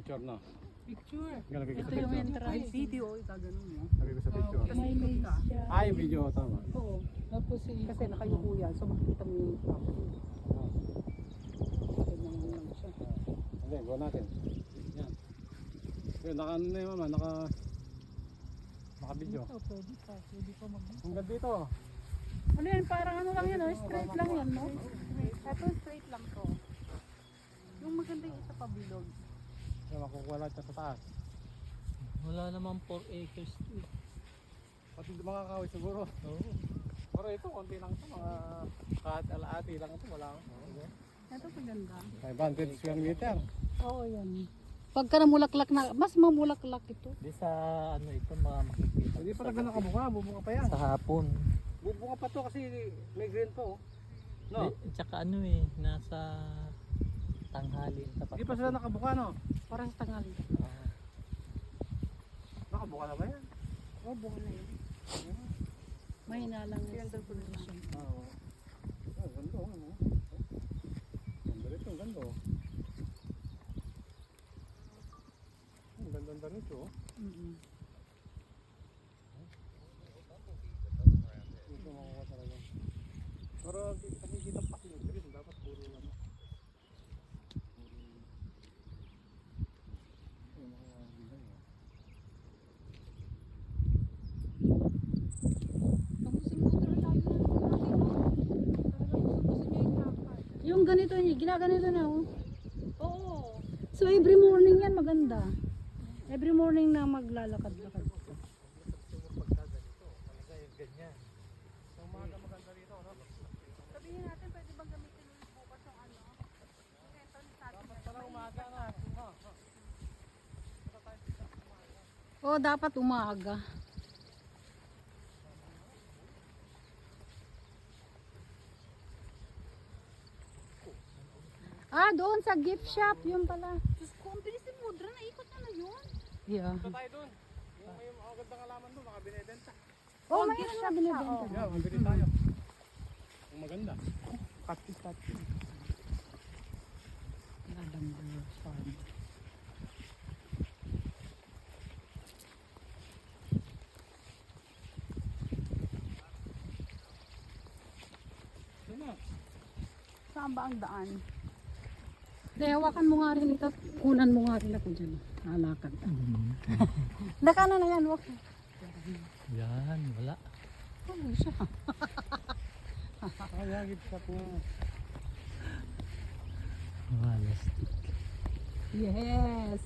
Picture na. Picture. Lagay ko sa Ito yung picture. entrance. Ay, video. Gaganon mo. Lagay ko sa picture. May maze siya. Ay, video. Tama. Oo. Tapos kasi nakayuko yan. So makikita mo yung property. Bakit naman lang siya. Hindi, go natin. Yan. Yun, naka ano na yung mama, naka video. Ito, pwede pa. Pwede pa mag... Hanggang dito. Ano yan? Parang ano lang yan, no? Straight lang yan, no? Ito straight lang to. Yung magandang isa pa bilog. Yan, makukuha lahat siya sa taas. Wala naman 4 acres to eh. Pati mga kahoy siguro. Oo. Pero ito, konti lang ito. Mga kahit alaati lang ito. Wala. Ito maganda. 500 square meter. Oo, yan. Pagka namulaklak na, mas mamulaklak ito. Di sa ano ito makikita. Hindi pa talaga nakabuka. Bubuka pa yan. Sa hapon. Bubuka pa to kasi may green pa oh. No? Di, tsaka ano eh, nasa tanghali. Hindi pa sila nakabuka no? Para sa tangali. Nakabuka na ba yan? Oo, buka na yun. Mahina lang yung circulation. Oo. Oh, ganda oh. Ano? Ganda rito, ganda oh. Ang ganda rito oh. Dito makukuha talaga. Pero nakikita pa yung green, dapat puro ano. Yung ganito niya, ginaganito na oh. Oo. So every morning yan maganda. Every morning na maglalakad-lakad. Sabihin natin pwede bang gamitin yung bukas ng ano? Yung entrance natin. Para umaga na. Oo, dapat umaga. Ah, doon sa gift shop, yun pala. Diyos ko, ang bilis ni Mudra, naikot na yun. Yeah. Ito tayo dun. Yung may magandang alaman dun, baka binibenta. Oh, mayroon na binibenta. Yeah, mabili tayo. Kung maganda. Kati-kati. Lavender farm. Saan ba ang daan? Hindi, hawakan mo nga rin ito. Kunan mo nga rin ako dyan. Halakad. Nakana na yan, wak. Yan, wala. Ano siya? Ayagid sa po. Malas. Yes!